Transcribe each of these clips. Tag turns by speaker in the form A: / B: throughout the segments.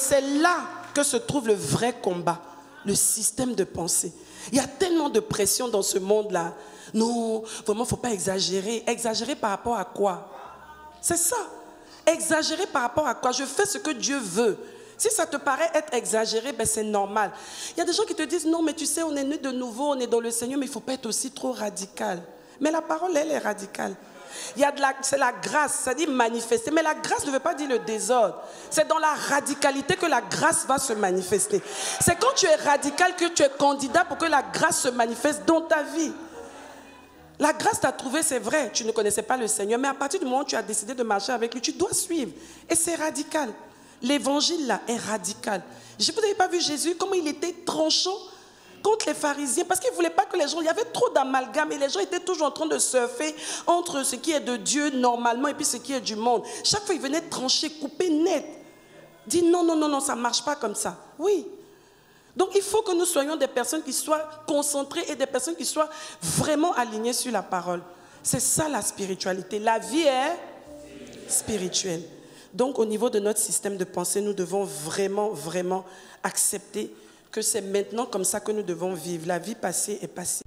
A: c'est là que se trouve le vrai combat, le système de pensée. Il y a tellement de pression dans ce monde-là. Non, vraiment, il ne faut pas exagérer. Exagérer par rapport à quoi? C'est ça. Exagérer par rapport à quoi? Je fais ce que Dieu veut. Si ça te paraît être exagéré, ben c'est normal. Il y a des gens qui te disent, non, mais tu sais, on est né de nouveau, on est dans le Seigneur, mais il ne faut pas être aussi trop radical. Mais la parole, elle est radicale. C'est la grâce, ça dit manifester. Mais la grâce ne veut pas dire le désordre. C'est dans la radicalité que la grâce va se manifester. C'est quand tu es radical que tu es candidat pour que la grâce se manifeste dans ta vie. La grâce t'a trouvé, c'est vrai, tu ne connaissais pas le Seigneur, mais à partir du moment où tu as décidé de marcher avec lui, tu dois suivre. Et c'est radical. L'évangile là est radical. Vous n'avez pas vu Jésus, comment il était tranchant contre les pharisiens, parce qu'il ne voulait pas que les gens, il y avait trop d'amalgame et les gens étaient toujours en train de surfer entre ce qui est de Dieu normalement et puis ce qui est du monde. Chaque fois, il venait trancher, couper net. Dit non, non, non, non, ça ne marche pas comme ça. Oui. Donc, il faut que nous soyons des personnes qui soient concentrées et des personnes qui soient vraiment alignées sur la parole. C'est ça la spiritualité. La vie est spirituelle. Donc, au niveau de notre système de pensée, nous devons vraiment, vraiment accepter que c'est maintenant comme ça que nous devons vivre. La vie passée est passée.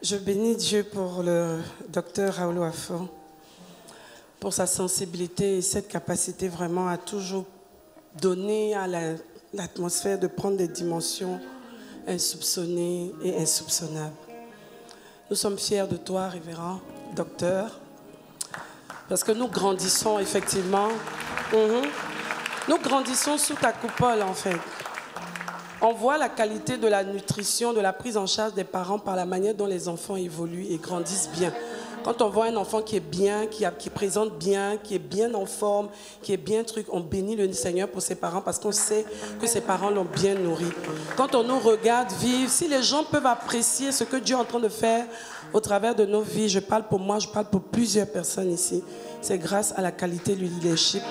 A: Je bénis Dieu pour le docteur Raoul Wafo, pour sa sensibilité et cette capacité vraiment à toujours donner à l'atmosphère de prendre des dimensions insoupçonnées et insoupçonnables. Nous sommes fiers de toi, révérend docteur, parce que nous grandissons effectivement. Nous grandissons sous ta coupole en fait. On voit la qualité de la nutrition, de la prise en charge des parents par la manière dont les enfants évoluent et grandissent bien. Quand on voit un enfant qui est bien, qui présente bien, qui est bien en forme, qui est bien truc, on bénit le Seigneur pour ses parents parce qu'on sait que ses parents l'ont bien nourri. Quand on nous regarde vivre, si les gens peuvent apprécier ce que Dieu est en train de faire au travers de nos vies, je parle pour moi, je parle pour plusieurs personnes ici, c'est grâce à la qualité du leadership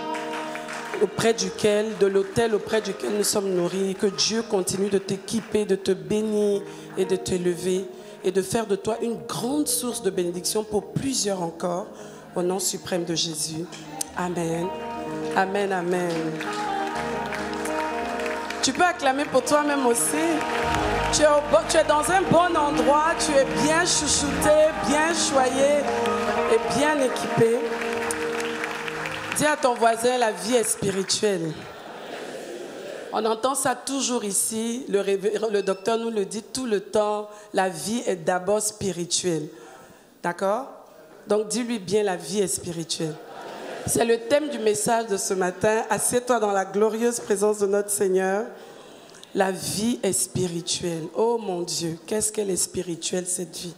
A: auprès duquel, de l'autel auprès duquel nous sommes nourris, que Dieu continue de t'équiper, de te bénir et de t'élever et de faire de toi une grande source de bénédiction pour plusieurs encore, au nom suprême de Jésus. Amen. Amen, amen. Tu peux acclamer pour toi-même aussi. Tu es dans un bon endroit, tu es bien chouchouté, bien choyé et bien équipé. Dis à ton voisin, la vie est spirituelle. On entend ça toujours ici. Le docteur nous le dit tout le temps. La vie est d'abord spirituelle. D'accord? Donc dis-lui bien, la vie est spirituelle. C'est le thème du message de ce matin. Assieds-toi dans la glorieuse présence de notre Seigneur. La vie est spirituelle. Oh mon Dieu, qu'est-ce qu'elle est spirituelle cette vie?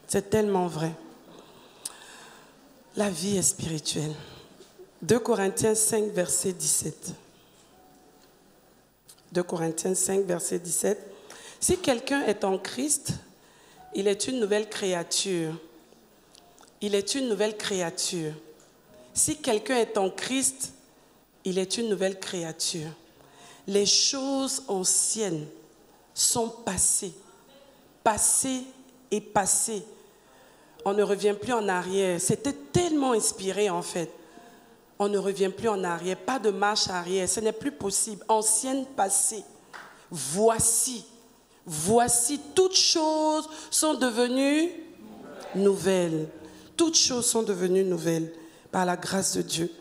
A: C'est tellement vrai. La vie est spirituelle. 2 Corinthiens 5, verset 17. 2 Corinthiens 5, verset 17. Si quelqu'un est en Christ, il est une nouvelle créature. Il est une nouvelle créature. Si quelqu'un est en Christ, il est une nouvelle créature. Les choses anciennes sont passées. Passées et passées. On ne revient plus en arrière. C'était tellement inspiré en fait. On ne revient plus en arrière, pas de marche arrière, ce n'est plus possible. Ancienne, passée, voici, toutes choses sont devenues nouvelles. Toutes choses sont devenues nouvelles par la grâce de Dieu.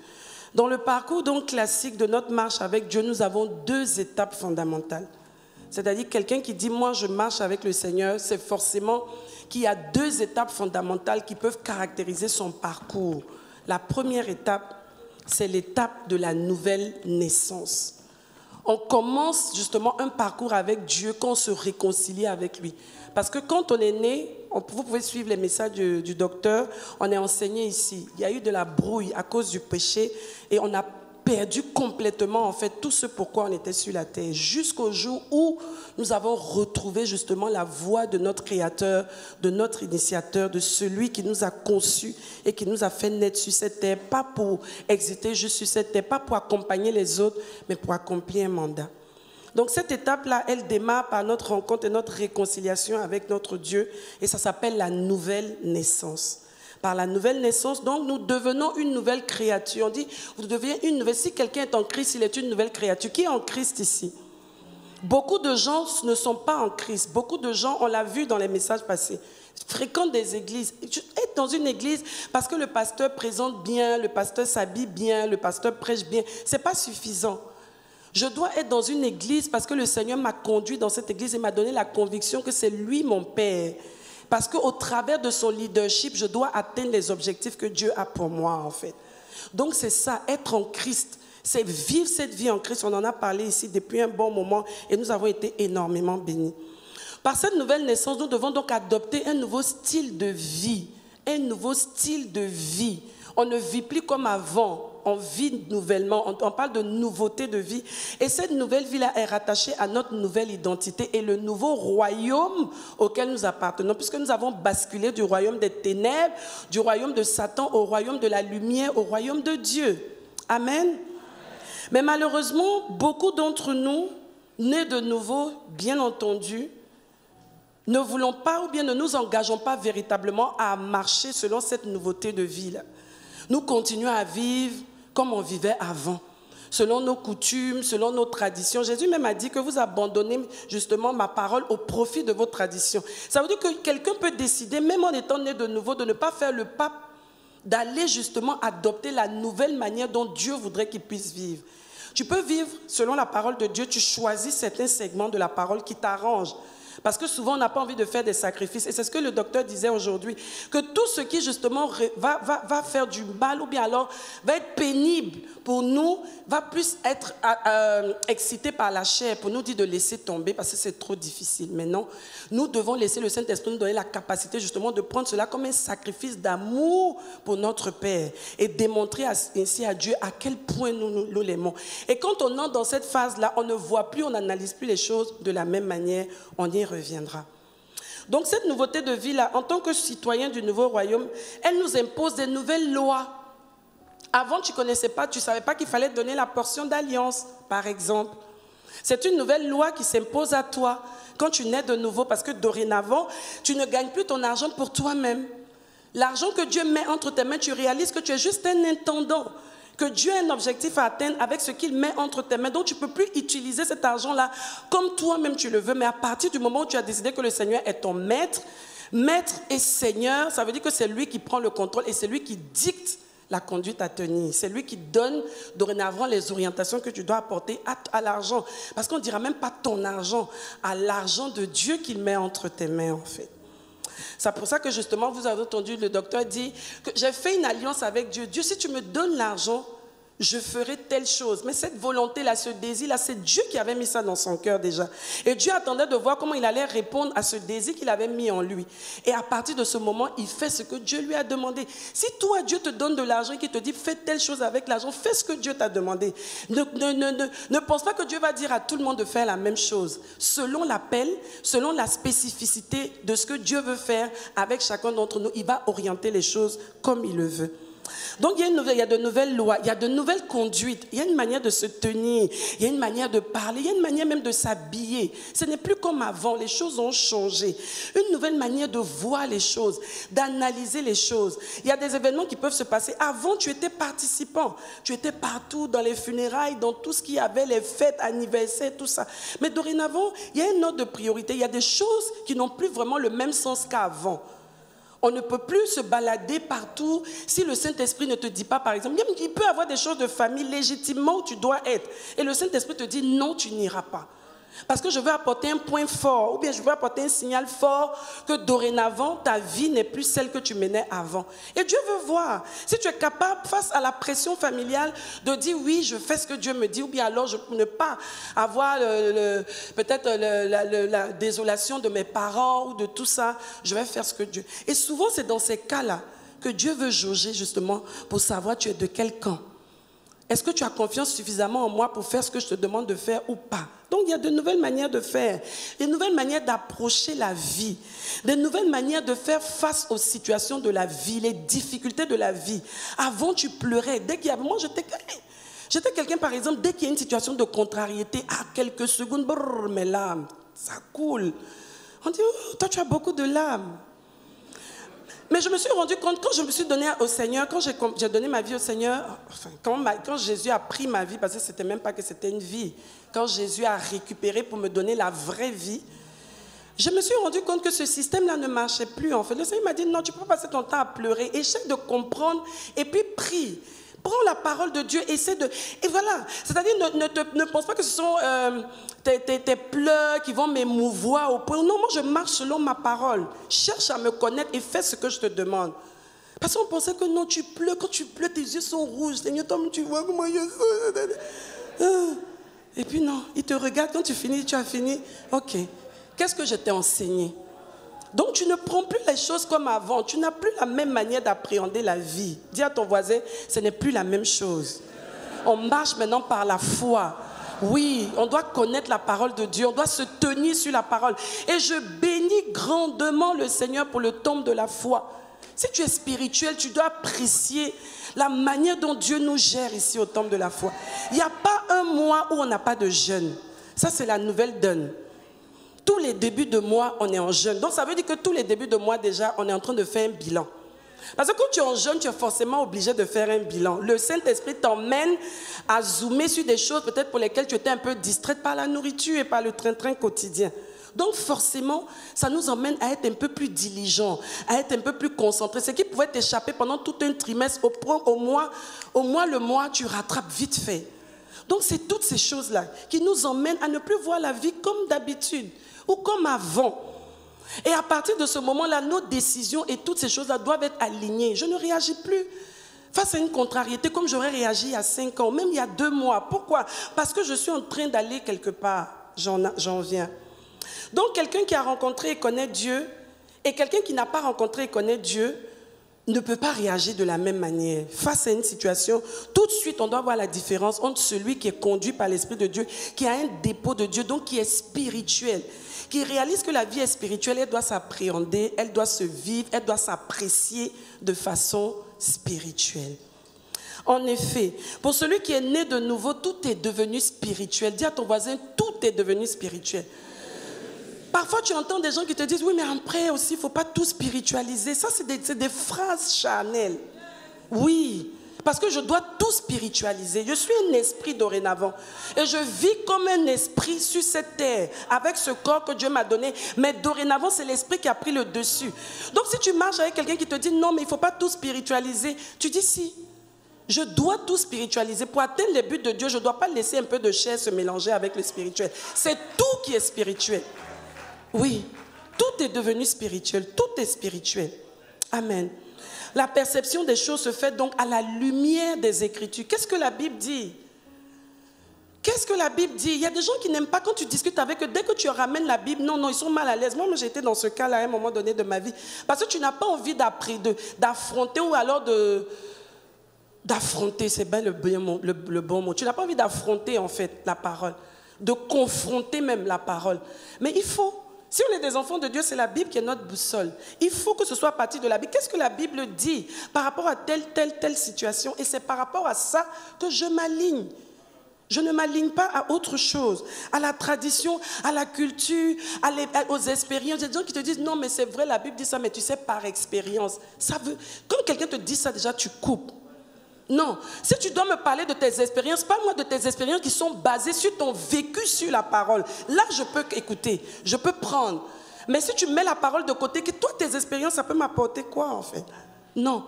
A: Dans le parcours donc classique de notre marche avec Dieu, nous avons 2 étapes fondamentales. C'est-à-dire quelqu'un qui dit « moi je marche avec le Seigneur », c'est forcément qu'il y a 2 étapes fondamentales qui peuvent caractériser son parcours. La première étape, c'est l'étape de la nouvelle naissance. On commence justement un parcours avec Dieu quand on se réconcilie avec lui. Parce que quand on est né, vous pouvez suivre les messages du docteur, on est enseigné ici. Il y a eu de la brouille à cause du péché et on a perdu complètement en fait tout ce pourquoi on était sur la terre. Jusqu'au jour où nous avons retrouvé justement la voix de notre Créateur, de notre Initiateur, de celui qui nous a conçus et qui nous a fait naître sur cette terre, pas pour exister juste sur cette terre, pas pour accompagner les autres, mais pour accomplir un mandat. Donc cette étape-là, elle démarre par notre rencontre et notre réconciliation avec notre Dieu et ça s'appelle la nouvelle naissance. Par la nouvelle naissance, donc nous devenons une nouvelle créature. On dit, vous devenez une nouvelle. Si quelqu'un est en Christ, il est une nouvelle créature. Qui est en Christ ici? Beaucoup de gens ne sont pas en Christ. Beaucoup de gens, on l'a vu dans les messages passés, fréquentent des églises. Être dans une église parce que le pasteur présente bien, le pasteur s'habille bien, le pasteur prêche bien, ce n'est pas suffisant. Je dois être dans une église parce que le Seigneur m'a conduit dans cette église et m'a donné la conviction que c'est lui mon Père. Parce qu'au travers de son leadership, je dois atteindre les objectifs que Dieu a pour moi, en fait. Donc c'est ça, être en Christ, c'est vivre cette vie en Christ. On en a parlé ici depuis un bon moment et nous avons été énormément bénis. Par cette nouvelle naissance, nous devons donc adopter un nouveau style de vie. Un nouveau style de vie. On ne vit plus comme avant. On vit nouvellement, on parle de nouveauté de vie. Et cette nouvelle vie-là est rattachée à notre nouvelle identité et le nouveau royaume auquel nous appartenons, puisque nous avons basculé du royaume des ténèbres, du royaume de Satan au royaume de la lumière, au royaume de Dieu. Amen. Mais malheureusement, beaucoup d'entre nous, nés de nouveau, bien entendu, ne voulons pas ou bien ne nous engageons pas véritablement à marcher selon cette nouveauté de vie-là. Nous continuons à vivre comme on vivait avant, selon nos coutumes, selon nos traditions. Jésus même a dit que vous abandonnez justement ma parole au profit de vos traditions. Ça veut dire que quelqu'un peut décider, même en étant né de nouveau, de ne pas faire le pas, d'aller justement adopter la nouvelle manière dont Dieu voudrait qu'il puisse vivre. Tu peux vivre selon la parole de Dieu, tu choisis certains segments de la parole qui t'arrangent. Parce que souvent, on n'a pas envie de faire des sacrifices. Et c'est ce que le docteur disait aujourd'hui. Que tout ce qui, justement, va faire du mal ou bien alors va être pénible pour nous, va plus être excité par la chair, pour nous dire de laisser tomber parce que c'est trop difficile. Mais non, nous devons laisser le Saint-Esprit nous donner la capacité, justement, de prendre cela comme un sacrifice d'amour pour notre Père et démontrer ainsi à Dieu à quel point nous l'aimons. Et quand on entre dans cette phase-là, on ne voit plus, on n'analyse plus les choses de la même manière, on y reviendra. Donc cette nouveauté de vie-là, en tant que citoyen du nouveau royaume, elle nous impose des nouvelles lois. Avant, tu ne connaissais pas, tu ne savais pas qu'il fallait donner la portion d'alliance, par exemple. C'est une nouvelle loi qui s'impose à toi quand tu nais de nouveau, parce que dorénavant, tu ne gagnes plus ton argent pour toi-même. L'argent que Dieu met entre tes mains, tu réalises que tu es juste un intendant, que Dieu a un objectif à atteindre avec ce qu'il met entre tes mains. Donc, tu ne peux plus utiliser cet argent-là comme toi-même tu le veux. Mais à partir du moment où tu as décidé que le Seigneur est ton maître, maître et Seigneur, ça veut dire que c'est lui qui prend le contrôle et c'est lui qui dicte la conduite à tenir. C'est lui qui donne dorénavant les orientations que tu dois apporter à l'argent. Parce qu'on ne dira même pas ton argent, à l'argent de Dieu qu'il met entre tes mains, en fait. C'est pour ça que justement, vous avez entendu le docteur dire que j'ai fait une alliance avec Dieu. Dieu, si tu me donnes l'argent, je ferai telle chose. Mais cette volonté-là, ce désir-là, c'est Dieu qui avait mis ça dans son cœur déjà. Et Dieu attendait de voir comment il allait répondre à ce désir qu'il avait mis en lui. Et à partir de ce moment, il fait ce que Dieu lui a demandé. Si toi, Dieu te donne de l'argent et qu'il te dit, fais telle chose avec l'argent, fais ce que Dieu t'a demandé. Ne pense pas que Dieu va dire à tout le monde de faire la même chose. Selon l'appel, selon la spécificité de ce que Dieu veut faire avec chacun d'entre nous, il va orienter les choses comme il le veut. Donc il y a de nouvelles lois, il y a de nouvelles conduites, il y a une manière de se tenir, il y a une manière de parler, il y a une manière même de s'habiller. Ce n'est plus comme avant, les choses ont changé. Une nouvelle manière de voir les choses, d'analyser les choses. Il y a des événements qui peuvent se passer. Avant, tu étais participant, tu étais partout dans les funérailles, dans tout ce qu'il y avait, les fêtes, anniversaires, tout ça. Mais dorénavant, il y a un ordre de priorité, il y a des choses qui n'ont plus vraiment le même sens qu'avant. On ne peut plus se balader partout si le Saint-Esprit ne te dit pas, par exemple, il peut y avoir des choses de famille légitimement où tu dois être. Et le Saint-Esprit te dit, non, tu n'iras pas. Parce que je veux apporter un point fort, ou bien je veux apporter un signal fort que dorénavant, ta vie n'est plus celle que tu menais avant. Et Dieu veut voir. Si tu es capable, face à la pression familiale, de dire oui, je fais ce que Dieu me dit, ou bien alors je ne peux pas avoir peut-être la désolation de mes parents ou de tout ça, je vais faire ce que Dieu... Et souvent, c'est dans ces cas-là que Dieu veut jauger justement pour savoir tu es de quel camp. Est-ce que tu as confiance suffisamment en moi pour faire ce que je te demande de faire ou pas? Donc, il y a de nouvelles manières de faire, de nouvelles manières d'approcher la vie, de nouvelles manières de faire face aux situations de la vie, les difficultés de la vie. Avant, tu pleurais. Dès qu'il y avait... Moi, j'étais quelqu'un, par exemple, dès qu'il y a une situation de contrariété, à quelques secondes, brrr, mes larmes, ça coule. On dit, oh, toi, tu as beaucoup de larmes. Mais je me suis rendu compte, quand je me suis donné au Seigneur, quand j'ai donné ma vie au Seigneur, enfin, quand Jésus a pris ma vie, parce que ce n'était même pas que c'était une vie, quand Jésus a récupéré pour me donner la vraie vie, je me suis rendu compte que ce système-là ne marchait plus. En fait, le Seigneur m'a dit, non, tu ne peux pas passer ton temps à pleurer, essaie de comprendre et puis prie. Prends la parole de Dieu, essaie de... Et voilà, c'est-à-dire ne pense pas que ce sont tes pleurs qui vont m'émouvoir au point... Non, moi je marche selon ma parole. Cherche à me connaître et fais ce que je te demande. Parce qu'on pensait que non, tu pleures, quand tu pleures, tes yeux sont rouges. Seigneur, toi, tu vois comment je... Et puis non, il te regarde, quand tu finis, tu as fini. Ok, qu'est-ce que je t'ai enseigné? Donc, tu ne prends plus les choses comme avant. Tu n'as plus la même manière d'appréhender la vie. Dis à ton voisin, ce n'est plus la même chose. On marche maintenant par la foi. Oui, on doit connaître la parole de Dieu. On doit se tenir sur la parole. Et je bénis grandement le Seigneur pour le temple de la foi. Si tu es spirituel, tu dois apprécier la manière dont Dieu nous gère ici au temple de la foi. Il n'y a pas un mois où on n'a pas de jeûne. Ça, c'est la nouvelle donne. Tous les débuts de mois, on est en jeûne. Donc, ça veut dire que tous les débuts de mois, déjà, on est en train de faire un bilan. Parce que quand tu es en jeûne, tu es forcément obligé de faire un bilan. Le Saint-Esprit t'emmène à zoomer sur des choses peut-être pour lesquelles tu étais un peu distraite par la nourriture et par le train-train quotidien. Donc, forcément, ça nous emmène à être un peu plus diligents, à être un peu plus concentrés. Ce qui pouvait t'échapper pendant tout un trimestre, au mois, le mois, tu rattrapes vite fait. Donc, c'est toutes ces choses-là qui nous emmènent à ne plus voir la vie comme d'habitude ou comme avant. Et à partir de ce moment-là, nos décisions et toutes ces choses-là doivent être alignées. Je ne réagis plus face à une contrariété comme j'aurais réagi il y a 5 ans, même il y a 2 mois. Pourquoi? Parce que je suis en train d'aller quelque part. J'en viens. Donc, quelqu'un qui a rencontré et connaît Dieu et quelqu'un qui n'a pas rencontré et connaît Dieu ne peut pas réagir de la même manière. Face à une situation, tout de suite, on doit voir la différence entre celui qui est conduit par l'Esprit de Dieu, qui a un dépôt de Dieu, donc qui est spirituel, qui réalise que la vie est spirituelle, elle doit s'appréhender, elle doit se vivre, elle doit s'apprécier de façon spirituelle. En effet, pour celui qui est né de nouveau, tout est devenu spirituel. Dis à ton voisin, tout est devenu spirituel. Parfois, tu entends des gens qui te disent, oui, mais après aussi, il ne faut pas tout spiritualiser. Ça, c'est des phrases charnelles. Oui, parce que je dois tout spiritualiser. Je suis un esprit dorénavant. Et je vis comme un esprit sur cette terre, avec ce corps que Dieu m'a donné. Mais dorénavant, c'est l'esprit qui a pris le dessus. Donc, si tu marches avec quelqu'un qui te dit, non, mais il ne faut pas tout spiritualiser, tu dis, si. Je dois tout spiritualiser. Pour atteindre les buts de Dieu, je ne dois pas laisser un peu de chair se mélanger avec le spirituel. C'est tout qui est spirituel. Oui, tout est devenu spirituel, tout est spirituel. Amen. La perception des choses se fait donc à la lumière des Écritures. Qu'est-ce que la Bible dit? Qu'est-ce que la Bible dit? Il y a des gens qui n'aiment pas quand tu discutes avec eux. Dès que tu ramènes la Bible, non, ils sont mal à l'aise. Moi, j'ai été dans ce cas-là à un moment donné de ma vie. Parce que tu n'as pas envie d'affronter ou alors d'affronter, c'est bien le bon mot. Tu n'as pas envie d'affronter en fait la parole, de confronter même la parole. Mais il faut. Si on est des enfants de Dieu, c'est la Bible qui est notre boussole. Il faut que ce soit à partir de la Bible. Qu'est-ce que la Bible dit par rapport à telle situation? Et c'est par rapport à ça que je m'aligne. Je ne m'aligne pas à autre chose, à la tradition, à la culture, aux expériences. Il y a des gens qui te disent, non, mais c'est vrai, la Bible dit ça, mais tu sais, par expérience. Quand quelqu'un te dit ça, déjà, tu coupes. Non, si tu dois me parler de tes expériences, parle-moi de tes expériences qui sont basées sur ton vécu sur la parole. Là, je peux écouter, je peux prendre. Mais si tu mets la parole de côté, que toi, tes expériences, ça peut m'apporter quoi en fait? Non.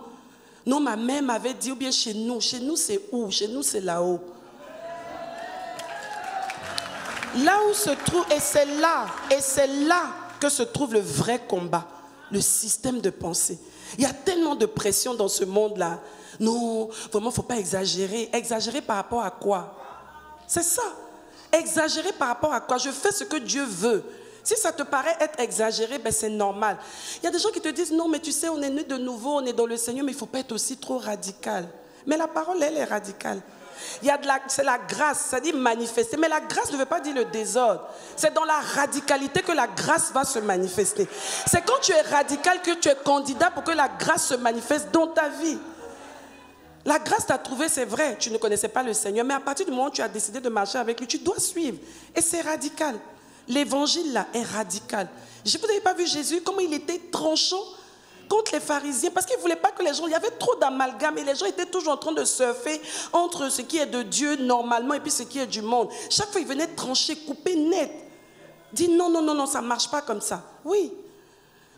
A: Non, ma mère m'avait dit, ou bien chez nous c'est où? Chez nous, c'est là-haut. Là où se trouve, et c'est là que se trouve le vrai combat, le système de pensée. Il y a tellement de pression dans ce monde-là. Non, vraiment, il ne faut pas exagérer. Exagérer par rapport à quoi? C'est ça. Exagérer par rapport à quoi? Je fais ce que Dieu veut. Si ça te paraît être exagéré, ben c'est normal. Il y a des gens qui te disent, non, mais tu sais, on est né de nouveau, on est dans le Seigneur, mais il ne faut pas être aussi trop radical. Mais la parole, elle est radicale. C'est la grâce, ça dit manifester. Mais la grâce ne veut pas dire le désordre. C'est dans la radicalité que la grâce va se manifester. C'est quand tu es radical que tu es candidat pour que la grâce se manifeste dans ta vie. La grâce t'a trouvé, c'est vrai, tu ne connaissais pas le Seigneur, mais à partir du moment où tu as décidé de marcher avec lui, tu dois suivre. Et c'est radical. L'évangile là est radical. Vous n'avez pas vu Jésus, comment il était tranchant contre les pharisiens, parce qu'il ne voulait pas que les gens, il y avait trop d'amalgame et les gens étaient toujours en train de surfer entre ce qui est de Dieu normalement et puis ce qui est du monde. Chaque fois, il venait trancher, couper net. Dit non, non, non, non, ça ne marche pas comme ça. Oui.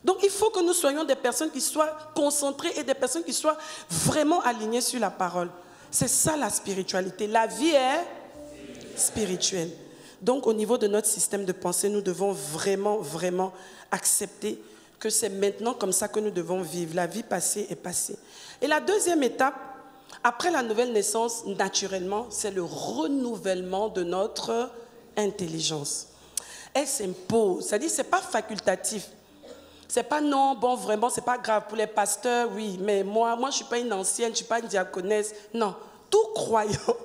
A: Donc, il faut que nous soyons des personnes qui soient concentrées et des personnes qui soient vraiment alignées sur la parole. C'est ça la spiritualité. La vie est spirituelle. Donc, au niveau de notre système de pensée, nous devons vraiment, vraiment accepter que c'est maintenant comme ça que nous devons vivre. La vie passée est passée. Et la deuxième étape, après la nouvelle naissance, naturellement, c'est le renouvellement de notre intelligence. Elle s'impose. C'est-à-dire, ce n'est pas facultatif. C'est pas non, bon, vraiment, c'est pas grave. Pour les pasteurs, oui, mais moi je ne suis pas une ancienne, je ne suis pas une diaconesse. Non. Tout croyant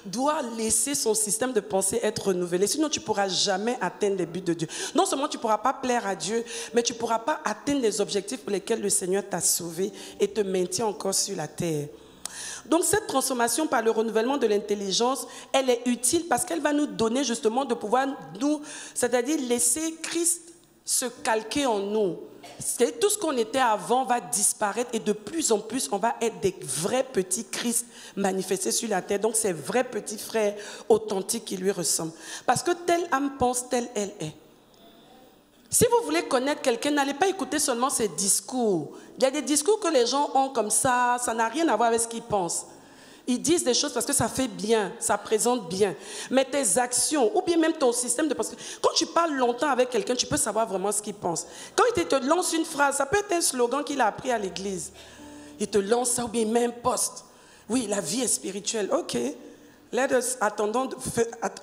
A: doit laisser son système de pensée être renouvelé. Sinon, tu ne pourras jamais atteindre les buts de Dieu. Non seulement tu ne pourras pas plaire à Dieu, mais tu ne pourras pas atteindre les objectifs pour lesquels le Seigneur t'a sauvé et te maintient encore sur la terre. Donc, cette transformation par le renouvellement de l'intelligence, elle est utile parce qu'elle va nous donner justement de pouvoir c'est-à-dire laisser Christ se calquer en nous. Tout ce qu'on était avant va disparaître et de plus en plus, on va être des vrais petits Christ manifestés sur la terre. Donc, ces vrais petits frères authentiques qui lui ressemblent. Parce que telle âme pense, telle elle est. Si vous voulez connaître quelqu'un, n'allez pas écouter seulement ses discours. Il y a des discours que les gens ont comme ça n'a rien à voir avec ce qu'ils pensent. Ils disent des choses parce que ça fait bien, ça présente bien. Mais tes actions, ou bien même ton système de pensée, quand tu parles longtemps avec quelqu'un, tu peux savoir vraiment ce qu'il pense. Quand il te lance une phrase, ça peut être un slogan qu'il a appris à l'église. Il te lance ça, ou bien même poste. Oui, la vie est spirituelle. Ok,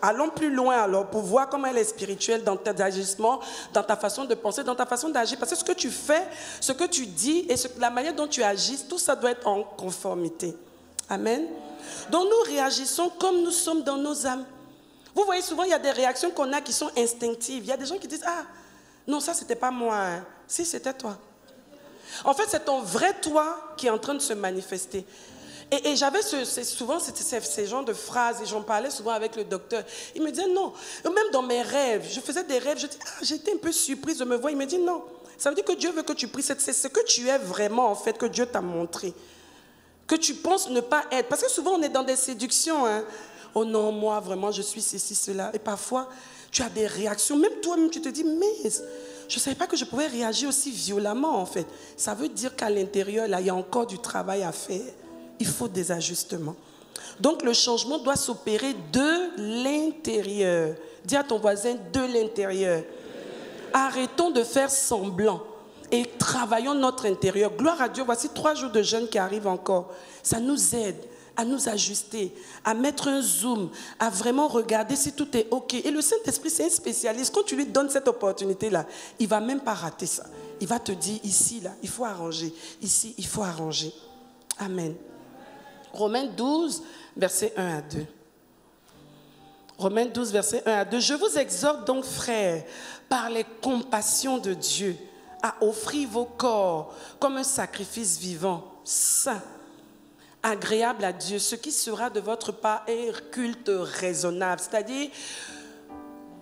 A: allons plus loin alors pour voir comment elle est spirituelle dans tes agissements, dans ta façon de penser, dans ta façon d'agir. Parce que ce que tu fais, ce que tu dis et la manière dont tu agis, tout ça doit être en conformité. Amen. Donc nous réagissons comme nous sommes dans nos âmes. Vous voyez souvent, il y a des réactions qu'on a qui sont instinctives. Il y a des gens qui disent, ah, non, ça, c'était pas moi. Hein. Si, c'était toi. En fait, c'est ton vrai toi qui est en train de se manifester. Et j'avais souvent ces genres de phrases, et j'en parlais souvent avec le docteur. Il me disait, non, même dans mes rêves, je faisais des rêves, j'étais un peu surprise de me voir. Il me dit, non, ça veut dire que Dieu veut que tu pries. C'est ce que tu es vraiment, en fait, que Dieu t'a montré. Que tu penses ne pas être. Parce que souvent, on est dans des séductions. Hein. Oh non, moi, vraiment, je suis ceci, cela. Et parfois, tu as des réactions. Même toi-même, tu te dis, mais je ne savais pas que je pouvais réagir aussi violemment, en fait. Ça veut dire qu'à l'intérieur, là, il y a encore du travail à faire. Il faut des ajustements. Donc, le changement doit s'opérer de l'intérieur. Dis à ton voisin, de l'intérieur. Arrêtons de faire semblant. Et travaillons notre intérieur. Gloire à Dieu, voici 3 jours de jeûne qui arrivent encore. Ça nous aide à nous ajuster, à mettre un zoom, à vraiment regarder si tout est OK. Et le Saint-Esprit, c'est un spécialiste. Quand tu lui donnes cette opportunité-là, il ne va même pas rater ça. Il va te dire, ici, là, il faut arranger. Ici, il faut arranger. Amen. Romains 12, versets 1 à 2. Romains 12, versets 1 à 2. Je vous exhorte donc, frères, par les compassions de Dieu, à offrir vos corps comme un sacrifice vivant, saint, agréable à Dieu, ce qui sera de votre part un culte raisonnable. C'est-à-dire,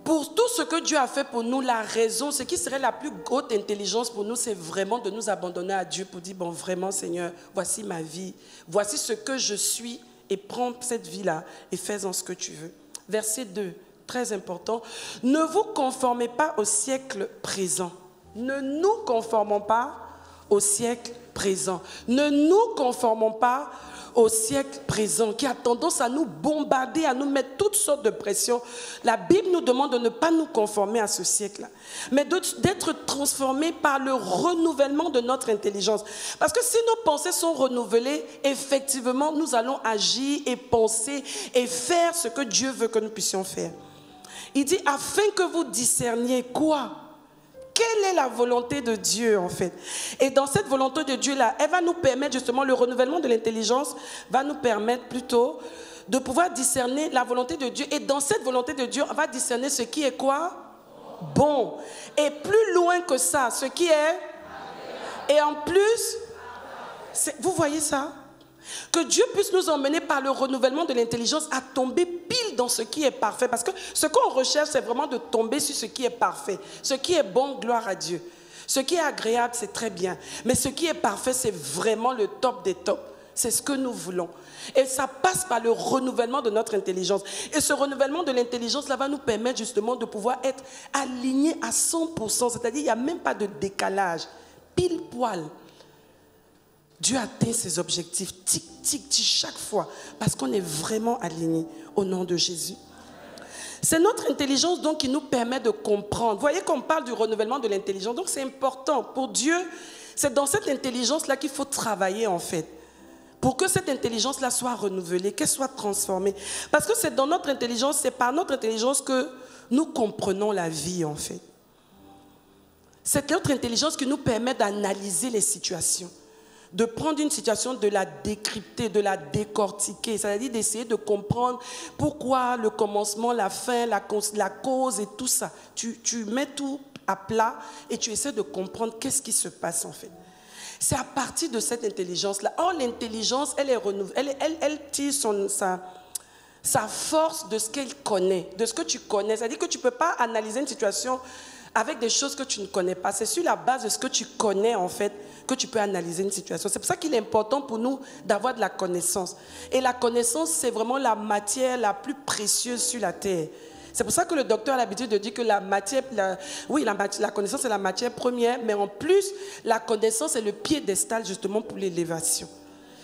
A: pour tout ce que Dieu a fait pour nous, la raison, ce qui serait la plus haute intelligence pour nous, c'est vraiment de nous abandonner à Dieu pour dire, bon, vraiment, Seigneur, voici ma vie, voici ce que je suis, et prends cette vie-là et fais-en ce que tu veux. Verset 2, très important. Ne vous conformez pas au siècle présent. Ne nous conformons pas au siècle présent. Ne nous conformons pas au siècle présent qui a tendance à nous bombarder, à nous mettre toutes sortes de pressions. La Bible nous demande de ne pas nous conformer à ce siècle-là, mais d'être transformés par le renouvellement de notre intelligence. Parce que si nos pensées sont renouvelées, effectivement, nous allons agir et penser et faire ce que Dieu veut que nous puissions faire. Il dit, afin que vous discerniez quoi ? Quelle est la volonté de Dieu en fait? Et dans cette volonté de Dieu-là, elle va nous permettre justement, le renouvellement de l'intelligence va nous permettre plutôt de pouvoir discerner la volonté de Dieu. Et dans cette volonté de Dieu, on va discerner ce qui est quoi? Bon. Et plus loin que ça, ce qui est... Et en plus, vous voyez ça? Que Dieu puisse nous emmener par le renouvellement de l'intelligence à tomber pile dans ce qui est parfait. Parce que ce qu'on recherche, c'est vraiment de tomber sur ce qui est parfait. Ce qui est bon, gloire à Dieu. Ce qui est agréable, c'est très bien. Mais ce qui est parfait, c'est vraiment le top des tops. C'est ce que nous voulons. Et ça passe par le renouvellement de notre intelligence. Et ce renouvellement de l'intelligence, là, va nous permettre justement de pouvoir être alignés à 100%. C'est-à-dire, il n'y a même pas de décalage. Pile poil. Dieu atteint ses objectifs, tic, tic, tic, chaque fois, parce qu'on est vraiment aligné au nom de Jésus. C'est notre intelligence donc qui nous permet de comprendre. Vous voyez qu'on parle du renouvellement de l'intelligence, donc c'est important. Pour Dieu, c'est dans cette intelligence-là qu'il faut travailler en fait, pour que cette intelligence-là soit renouvelée, qu'elle soit transformée. Parce que c'est dans notre intelligence, c'est par notre intelligence que nous comprenons la vie en fait. C'est notre intelligence qui nous permet d'analyser les situations, de prendre une situation, de la décrypter, de la décortiquer, c'est-à-dire d'essayer de comprendre pourquoi le commencement, la fin, la cause et tout ça. Tu mets tout à plat et tu essaies de comprendre qu'est-ce qui se passe en fait. C'est à partir de cette intelligence-là. Or, l'intelligence, elle tire sa force de ce qu'elle connaît, de ce que tu connais. C'est-à-dire que tu ne peux pas analyser une situation avec des choses que tu ne connais pas. C'est sur la base de ce que tu connais en fait que tu peux analyser une situation. C'est pour ça qu'il est important pour nous d'avoir de la connaissance. Et la connaissance, c'est vraiment la matière la plus précieuse sur la terre. C'est pour ça que le docteur a l'habitude de dire que la connaissance est la matière première, mais en plus, la connaissance est le piédestal justement pour l'élévation.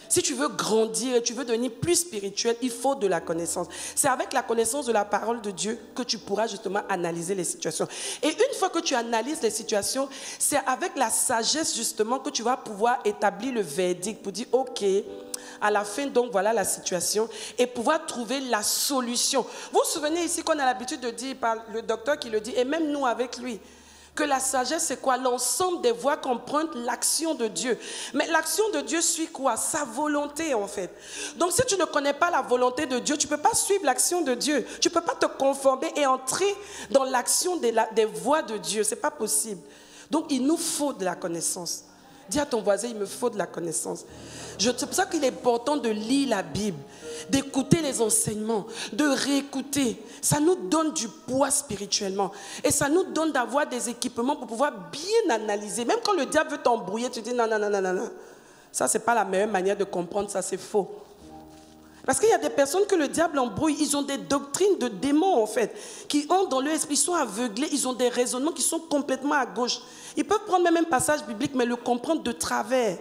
A: Si tu veux grandir et tu veux devenir plus spirituel, il faut de la connaissance. C'est avec la connaissance de la parole de Dieu que tu pourras justement analyser les situations. Et une fois que tu analyses les situations, c'est avec la sagesse justement que tu vas pouvoir établir le verdict pour dire ok, à la fin donc voilà la situation et pouvoir trouver la solution. Vous vous souvenez ici qu'on a l'habitude de dire par le docteur qui le dit et même nous avec lui, que la sagesse, c'est quoi? L'ensemble des voies qu'emprunte l'action de Dieu. Mais l'action de Dieu suit quoi? Sa volonté, en fait. Donc, si tu ne connais pas la volonté de Dieu, tu ne peux pas suivre l'action de Dieu. Tu ne peux pas te conformer et entrer dans l'action des voies de Dieu. Ce n'est pas possible. Donc, il nous faut de la connaissance. Dis à ton voisin, il me faut de la connaissance. C'est pour ça qu'il est important de lire la Bible, d'écouter les enseignements, de réécouter. Ça nous donne du poids spirituellement. Et ça nous donne d'avoir des équipements pour pouvoir bien analyser. Même quand le diable veut t'embrouiller, tu dis non, non, non, non, non, non. Ça, ce n'est pas la meilleure manière de comprendre ça, c'est faux. Parce qu'il y a des personnes que le diable embrouille, ils ont des doctrines de démons en fait, qui entrent dans leur esprit, ils sont aveuglés, ils ont des raisonnements qui sont complètement à gauche. Ils peuvent prendre même un passage biblique, mais le comprendre de travers.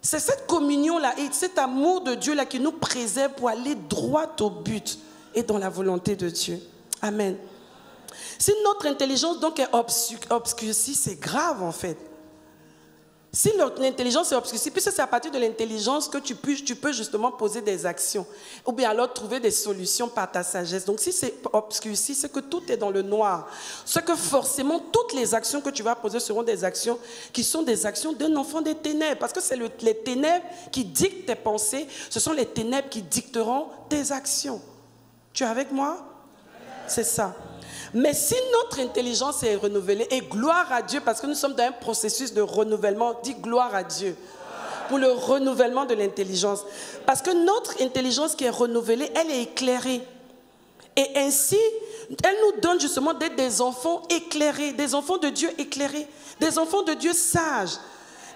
A: C'est cette communion-là et cet amour de Dieu-là qui nous préserve pour aller droit au but et dans la volonté de Dieu. Amen. Si notre intelligence donc est obscurcie, c'est grave en fait. Si l'intelligence est obscurcie, puisque c'est à partir de l'intelligence que tu peux justement poser des actions ou bien alors trouver des solutions par ta sagesse. Donc si c'est obscurci, c'est que tout est dans le noir. C'est que forcément toutes les actions que tu vas poser seront des actions qui sont des actions d'un enfant des ténèbres. Parce que c'est les ténèbres qui dictent tes pensées, ce sont les ténèbres qui dicteront tes actions. Tu es avec moi? C'est ça. Mais si notre intelligence est renouvelée, et gloire à Dieu, parce que nous sommes dans un processus de renouvellement, dis gloire à Dieu, pour le renouvellement de l'intelligence. Parce que notre intelligence qui est renouvelée, elle est éclairée. Et ainsi, elle nous donne justement d'être des enfants éclairés, des enfants de Dieu éclairés, des enfants de Dieu sages.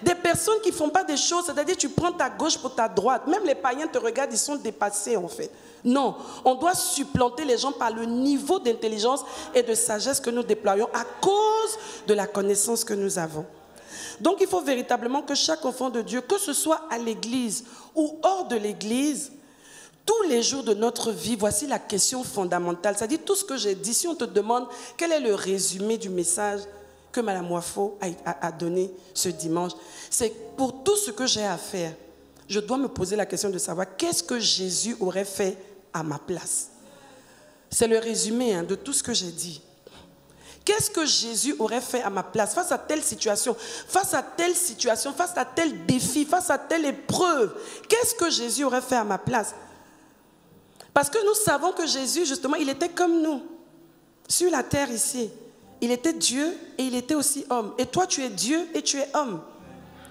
A: Des personnes qui ne font pas des choses, c'est-à-dire tu prends ta gauche pour ta droite. Même les païens te regardent, ils sont dépassés en fait. Non, on doit supplanter les gens par le niveau d'intelligence et de sagesse que nous déployons à cause de la connaissance que nous avons. Donc il faut véritablement que chaque enfant de Dieu, que ce soit à l'église ou hors de l'église, tous les jours de notre vie, voici la question fondamentale. C'est-à-dire tout ce que j'ai dit, si on te demande quel est le résumé du message que Mme Wafo a donné ce dimanche, c'est pour tout ce que j'ai à faire, je dois me poser la question de savoir qu'est-ce que Jésus aurait fait à ma place. C'est le résumé de tout ce que j'ai dit. Qu'est-ce que Jésus aurait fait à ma place face à telle situation, face à tel défi, face à telle épreuve? Qu'est-ce que Jésus aurait fait à ma place? Parce que nous savons que Jésus, justement, il était comme nous, sur la terre ici. Il était Dieu et il était aussi homme. Et toi, tu es Dieu et tu es homme.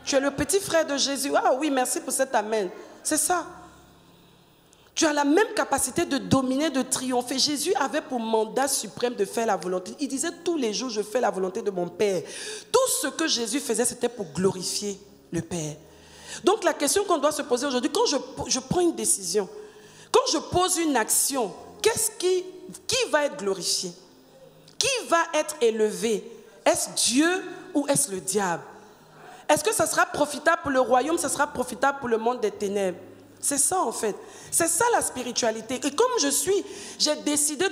A: Tu es le petit frère de Jésus. Ah oui, merci pour cet amen. C'est ça. Tu as la même capacité de dominer, de triompher. Jésus avait pour mandat suprême de faire la volonté. Il disait tous les jours, je fais la volonté de mon Père. Tout ce que Jésus faisait, c'était pour glorifier le Père. Donc la question qu'on doit se poser aujourd'hui, quand je prends une décision, quand je pose une action, qui va être glorifié? Qui va être élevé? Est-ce Dieu ou est-ce le diable? Est-ce que ça sera profitable pour le royaume, ça sera profitable pour le monde des ténèbres? C'est ça en fait. C'est ça la spiritualité. Et comme j'ai décidé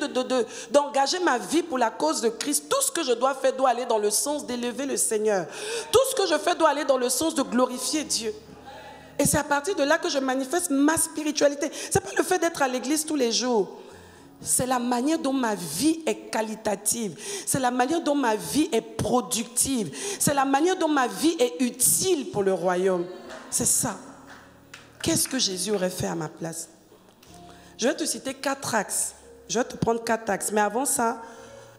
A: d'engager ma vie pour la cause de Christ, tout ce que je dois faire doit aller dans le sens d'élever le Seigneur. Tout ce que je fais doit aller dans le sens de glorifier Dieu. Et c'est à partir de là que je manifeste ma spiritualité. Ce n'est pas le fait d'être à l'église tous les jours. C'est la manière dont ma vie est qualitative. C'est la manière dont ma vie est productive. C'est la manière dont ma vie est utile pour le royaume. C'est ça. Qu'est-ce que Jésus aurait fait à ma place? Je vais te citer 4 axes. Je vais te prendre 4 axes. Mais avant ça,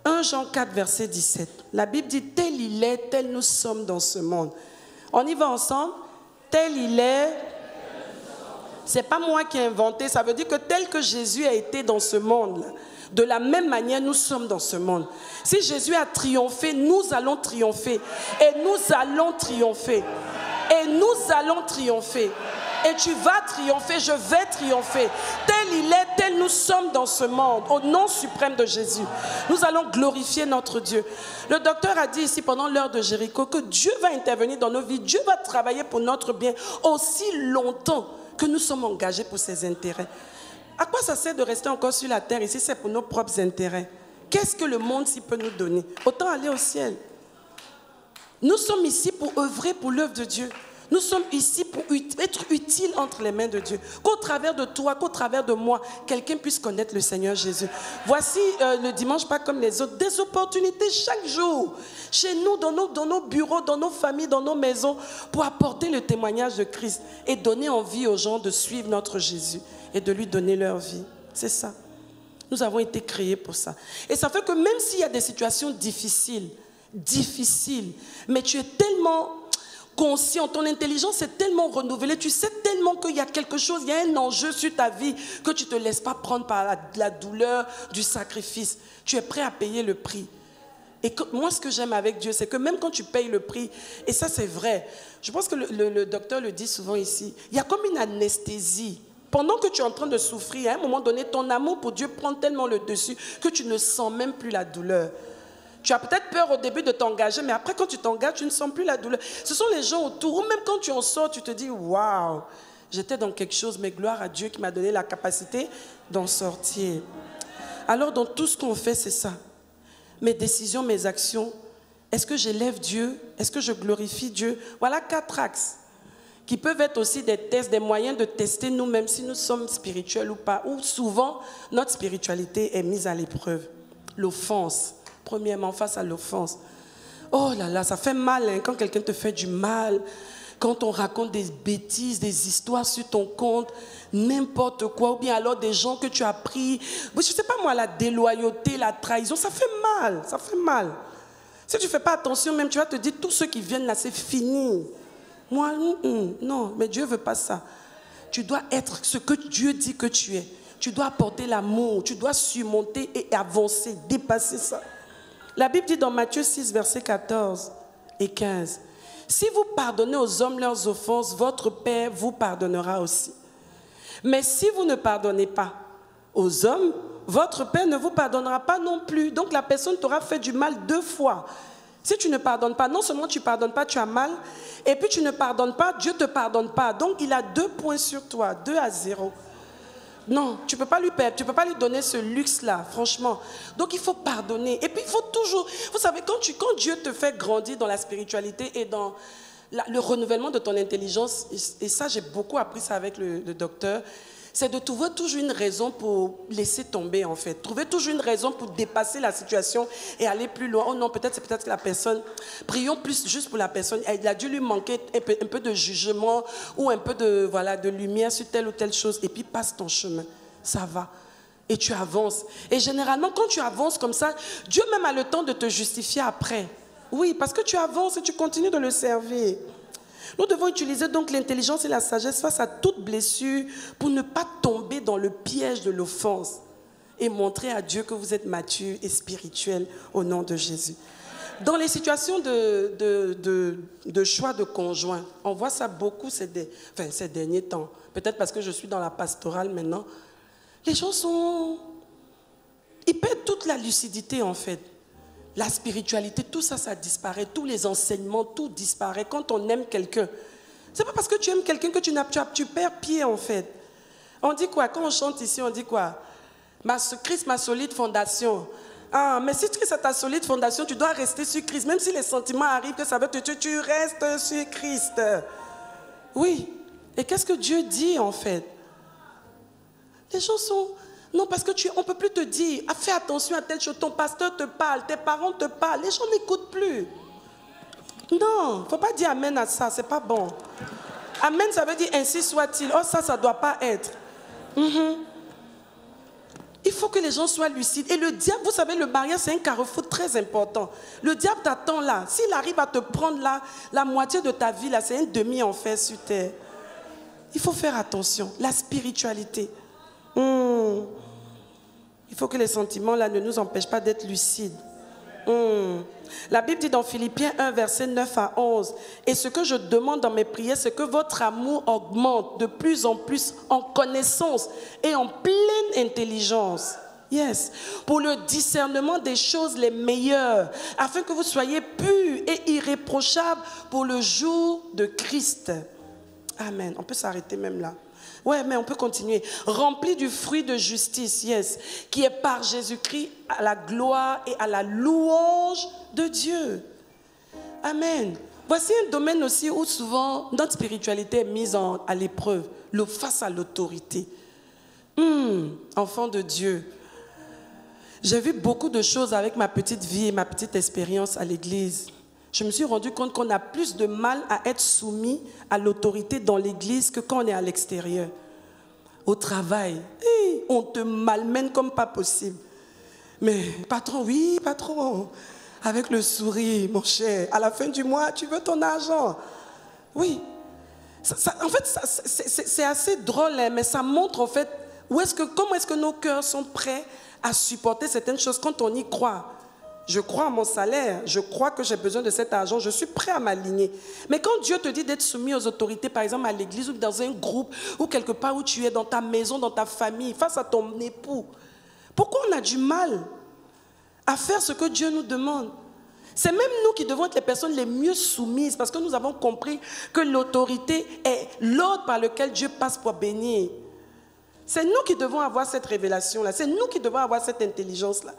A: 1 Jean 4, verset 17. La Bible dit, tel il est, tel nous sommes dans ce monde. On y va ensemble? Tel il est. Ce n'est pas moi qui ai inventé. Ça veut dire que tel que Jésus a été dans ce monde, de la même manière, nous sommes dans ce monde. Si Jésus a triomphé, nous allons triompher. Et nous allons triompher. Et nous allons triompher. Et tu vas triompher, je vais triompher. Tel il est, tel nous sommes dans ce monde, au nom suprême de Jésus. Nous allons glorifier notre Dieu. Le docteur a dit ici pendant l'heure de Jéricho que Dieu va intervenir dans nos vies. Dieu va travailler pour notre bien aussi longtemps que nous sommes engagés pour ses intérêts. À quoi ça sert de rester encore sur la terre ici? C'est pour nos propres intérêts. Qu'est-ce que le monde s'y peut nous donner? Autant aller au ciel. Nous sommes ici pour œuvrer pour l'œuvre de Dieu. Nous sommes ici pour être utiles entre les mains de Dieu. Qu'au travers de toi, qu'au travers de moi, quelqu'un puisse connaître le Seigneur Jésus. Voici le dimanche, pas comme les autres, des opportunités chaque jour. Chez nous, dans nos bureaux, dans nos familles, dans nos maisons, pour apporter le témoignage de Christ et donner envie aux gens de suivre notre Jésus et de lui donner leur vie. C'est ça. Nous avons été créés pour ça. Et ça fait que même s'il y a des situations difficiles, mais tu es tellement conscient, ton intelligence est tellement renouvelée, tu sais tellement qu'il y a quelque chose, il y a un enjeu sur ta vie que tu ne te laisses pas prendre par la douleur du sacrifice. Tu es prêt à payer le prix. Et moi, ce que j'aime avec Dieu, c'est que même quand tu payes le prix, et ça c'est vrai, je pense que le docteur le dit souvent ici, il y a comme une anesthésie. Pendant que tu es en train de souffrir, à un moment donné, ton amour pour Dieu prend tellement le dessus que tu ne sens même plus la douleur. Tu as peut-être peur au début de t'engager, mais après quand tu t'engages, tu ne sens plus la douleur. Ce sont les gens autour, ou même quand tu en sors, tu te dis, waouh, j'étais dans quelque chose, mais gloire à Dieu qui m'a donné la capacité d'en sortir. Alors dans tout ce qu'on fait, c'est ça. Mes décisions, mes actions, est-ce que j'élève Dieu? Est-ce que je glorifie Dieu? Voilà 4 axes qui peuvent être aussi des tests, des moyens de tester nous-mêmes si nous sommes spirituels ou pas, ou souvent notre spiritualité est mise à l'épreuve. L'offense. Premièrement, face à l'offense. Oh là là, ça fait mal quand quelqu'un te fait du mal, quand on raconte des bêtises, des histoires sur ton compte, n'importe quoi, ou bien alors des gens que tu as pris, je ne sais pas moi, la déloyauté, la trahison, ça fait mal, ça fait mal. Si tu ne fais pas attention, même tu vas te dire, tous ceux qui viennent là, c'est fini. Moi, non, mais Dieu ne veut pas ça. Tu dois être ce que Dieu dit que tu es. Tu dois apporter l'amour, tu dois surmonter et avancer, dépasser ça. La Bible dit dans Matthieu 6, versets 14 et 15, « Si vous pardonnez aux hommes leurs offenses, votre Père vous pardonnera aussi. Mais si vous ne pardonnez pas aux hommes, votre Père ne vous pardonnera pas non plus. » Donc la personne t'aura fait du mal 2 fois. Si tu ne pardonnes pas, non seulement tu ne pardonnes pas, tu as mal, et puis tu ne pardonnes pas, Dieu ne te pardonne pas. Donc il a 2 points sur toi, 2-0. Non, tu ne peux pas lui perdre, tu ne peux pas lui donner ce luxe-là, franchement. Donc il faut pardonner. Et puis il faut toujours, vous savez, quand Dieu te fait grandir dans la spiritualité et dans le renouvellement de ton intelligence, et ça j'ai beaucoup appris ça avec le docteur, c'est de trouver toujours une raison pour laisser tomber en fait. Trouver toujours une raison pour dépasser la situation et aller plus loin. Oh non, c'est peut-être que la personne, prions plus juste pour la personne. Il a dû lui manquer un peu de jugement ou un peu de lumière sur telle ou telle chose. Et puis passe ton chemin, ça va. Et tu avances. Et généralement quand tu avances comme ça, Dieu même a le temps de te justifier après. Oui, parce que tu avances et tu continues de le servir. Nous devons utiliser donc l'intelligence et la sagesse face à toute blessure pour ne pas tomber dans le piège de l'offense et montrer à Dieu que vous êtes mature et spirituel au nom de Jésus. Dans les situations de choix de conjoint, on voit ça beaucoup ces derniers temps. Peut-être parce que je suis dans la pastorale maintenant. Les gens ils perdent toute la lucidité en fait. La spiritualité, tout ça, ça disparaît. Tous les enseignements, tout disparaît. Quand on aime quelqu'un, c'est pas parce que tu aimes quelqu'un que tu perds pied en fait. On dit quoi? Quand on chante ici, on dit quoi? Christ, ma solide fondation. Ah, mais si Christ est ta solide fondation, tu dois rester sur Christ. Même si les sentiments arrivent, que ça veut te tuer, tu restes sur Christ. Oui. Et qu'est-ce que Dieu dit en fait? Les gens sont... Non, parce qu'on ne peut plus te dire, fais attention à telle chose, ton pasteur te parle, tes parents te parlent, les gens n'écoutent plus. Non, il ne faut pas dire amen à ça, ce n'est pas bon. Amen, ça veut dire ainsi soit-il. Oh, ça ne doit pas être. Il faut que les gens soient lucides. Et le diable, vous savez, le mariage, c'est un carrefour très important. Le diable t'attend là. S'il arrive à te prendre là, la moitié de ta vie, là, c'est un demi en fait sur terre. Il faut faire attention. La spiritualité. Il faut que les sentiments là ne nous empêchent pas d'être lucides. La Bible dit dans Philippiens 1, verset 9 à 11, « Et ce que je demande dans mes prières, c'est que votre amour augmente de plus en plus en connaissance et en pleine intelligence. » Yes. Pour le discernement des choses les meilleures, afin que vous soyez purs et irréprochables pour le jour de Christ. Amen. On peut s'arrêter même là. Ouais, mais on peut continuer. Rempli du fruit de justice, yes, qui est par Jésus-Christ à la gloire et à la louange de Dieu. Amen. Voici un domaine aussi où souvent notre spiritualité est mise à l'épreuve, face à l'autorité. Enfant de Dieu. J'ai vu beaucoup de choses avec ma petite vie et ma petite expérience à l'église. Je me suis rendu compte qu'on a plus de mal à être soumis à l'autorité dans l'église que quand on est à l'extérieur. Au travail, on te malmène comme pas possible. Mais patron, oui, patron, avec le sourire, mon cher, à la fin du mois, tu veux ton argent. Oui. En fait, c'est assez drôle, hein, mais ça montre en fait comment est-ce que nos cœurs sont prêts à supporter certaines choses quand on y croit. Je crois à mon salaire, je crois que j'ai besoin de cet argent, je suis prêt à m'aligner. Mais quand Dieu te dit d'être soumis aux autorités, par exemple à l'église ou dans un groupe, ou quelque part où tu es, dans ta maison, dans ta famille, face à ton époux, pourquoi on a du mal à faire ce que Dieu nous demande? C'est même nous qui devons être les personnes les mieux soumises, parce que nous avons compris que l'autorité est l'ordre par lequel Dieu passe pour bénir. C'est nous qui devons avoir cette révélation-là, c'est nous qui devons avoir cette intelligence-là.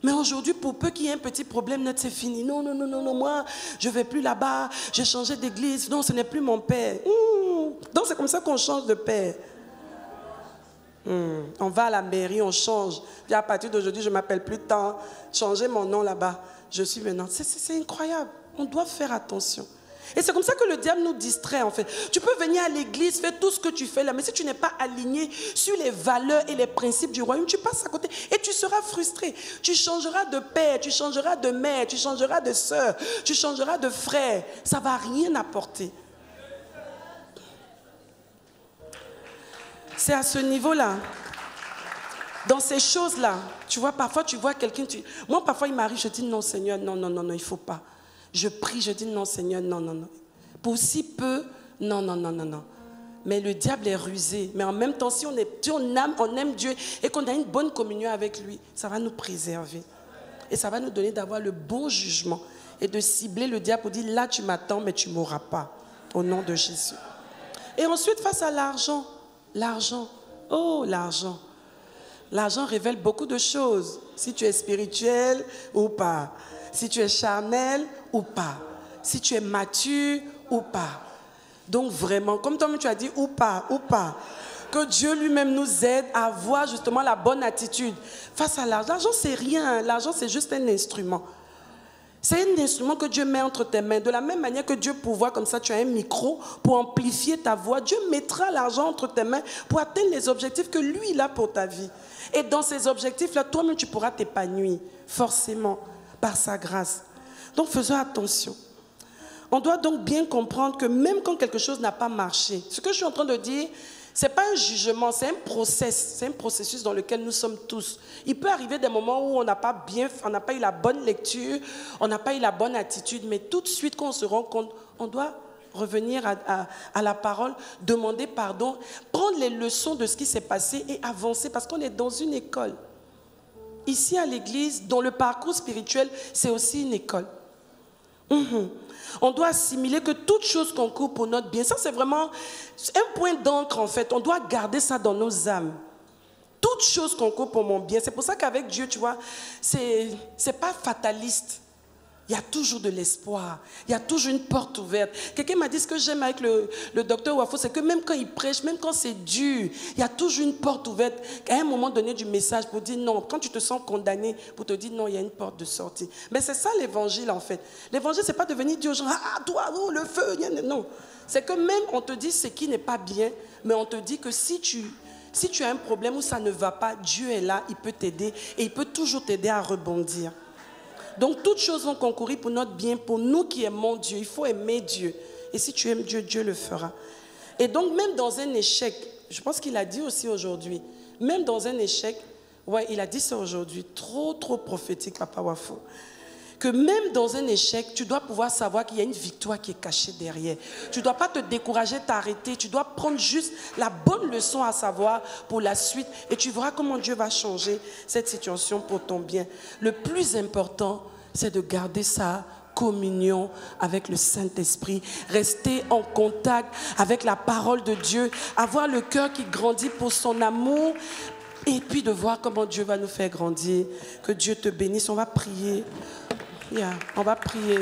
A: Mais aujourd'hui, pour peu qu'il y ait un petit problème, net, c'est fini. Non, moi, je ne vais plus là-bas, j'ai changé d'église. Non, ce n'est plus mon père. Donc, c'est comme ça qu'on change de père. On va à la mairie, on change. Puis à partir d'aujourd'hui, je ne m'appelle plus tant. Changer mon nom là-bas. Je suis maintenant. C'est incroyable. On doit faire attention. Et c'est comme ça que le diable nous distrait en fait. Tu peux venir à l'église, faire tout ce que tu fais là, mais si tu n'es pas aligné sur les valeurs et les principes du royaume, tu passes à côté et tu seras frustré. Tu changeras de père, tu changeras de mère, tu changeras de sœur, tu changeras de frère. Ça ne va rien apporter. C'est à ce niveau-là. Dans ces choses-là, tu vois, parfois tu vois quelqu'un, moi parfois il m'arrive, je dis non Seigneur, non, il ne faut pas. Je prie, je dis non Seigneur, non. Pour si peu, non. Mais le diable est rusé. Mais en même temps, si on aime Dieu et qu'on a une bonne communion avec lui, ça va nous préserver. Et ça va nous donner d'avoir le bon jugement et de cibler le diable pour dire, là tu m'attends, mais tu ne mourras pas. Au nom de Jésus. Et ensuite, face à l'argent, l'argent, oh l'argent. L'argent révèle beaucoup de choses. Si tu es spirituel ou pas. Si tu es charnel ou pas. Si tu es mature ou pas. Donc vraiment, comme toi-même tu as dit, ou pas. Que Dieu lui-même nous aide à avoir justement la bonne attitude face à l'argent. L'argent, c'est rien. L'argent, c'est juste un instrument. C'est un instrument que Dieu met entre tes mains. De la même manière que Dieu pourvoit, comme ça tu as un micro pour amplifier ta voix. Dieu mettra l'argent entre tes mains pour atteindre les objectifs que lui, il a pour ta vie. Et dans ces objectifs-là, toi-même, tu pourras t'épanouir, forcément, par sa grâce. Donc, faisons attention. On doit donc bien comprendre que même quand quelque chose n'a pas marché, ce que je suis en train de dire, ce n'est pas un jugement, c'est un processus dans lequel nous sommes tous. Il peut arriver des moments où on n'a pas eu la bonne lecture, on n'a pas eu la bonne attitude, mais tout de suite, quand on se rend compte, on doit revenir à la parole, demander pardon, prendre les leçons de ce qui s'est passé et avancer, parce qu'on est dans une école. Ici à l'église, dans le parcours spirituel, c'est aussi une école. On doit assimiler que toute chose concourt pour notre bien. Ça, c'est vraiment un point d'encre, en fait. On doit garder ça dans nos âmes. Toute chose concourt pour mon bien. C'est pour ça qu'avec Dieu, tu vois, c'est pas fataliste. Il y a toujours de l'espoir. Il y a toujours une porte ouverte. Quelqu'un m'a dit ce que j'aime avec le docteur Wafo, c'est que même quand il prêche, même quand c'est dur, il y a toujours une porte ouverte. À un moment donné du message pour dire non. Quand tu te sens condamné, pour te dire non, il y a une porte de sortie. Mais c'est ça l'évangile en fait. L'évangile, c'est pas de venir dire aux gens, ah toi, oh, le feu. Non. C'est que même on te dit ce qui n'est pas bien, mais on te dit que si tu as un problème où ça ne va pas, Dieu est là, il peut t'aider et il peut toujours t'aider à rebondir. Donc, toutes choses vont concourir pour notre bien, pour nous qui aimons Dieu. Il faut aimer Dieu. Et si tu aimes Dieu, Dieu le fera. Et donc, même dans un échec, je pense qu'il a dit aussi aujourd'hui, même dans un échec, ouais, il a dit ça aujourd'hui, trop prophétique, Papa Wafo, que même dans un échec, tu dois pouvoir savoir qu'il y a une victoire qui est cachée derrière. Tu ne dois pas te décourager, t'arrêter. Tu dois prendre juste la bonne leçon à savoir pour la suite. Et tu verras comment Dieu va changer cette situation pour ton bien. Le plus important, c'est de garder sa communion avec le Saint-Esprit. Rester en contact avec la parole de Dieu. Avoir le cœur qui grandit pour son amour. Et puis de voir comment Dieu va nous faire grandir. Que Dieu te bénisse. On va prier. On va prier.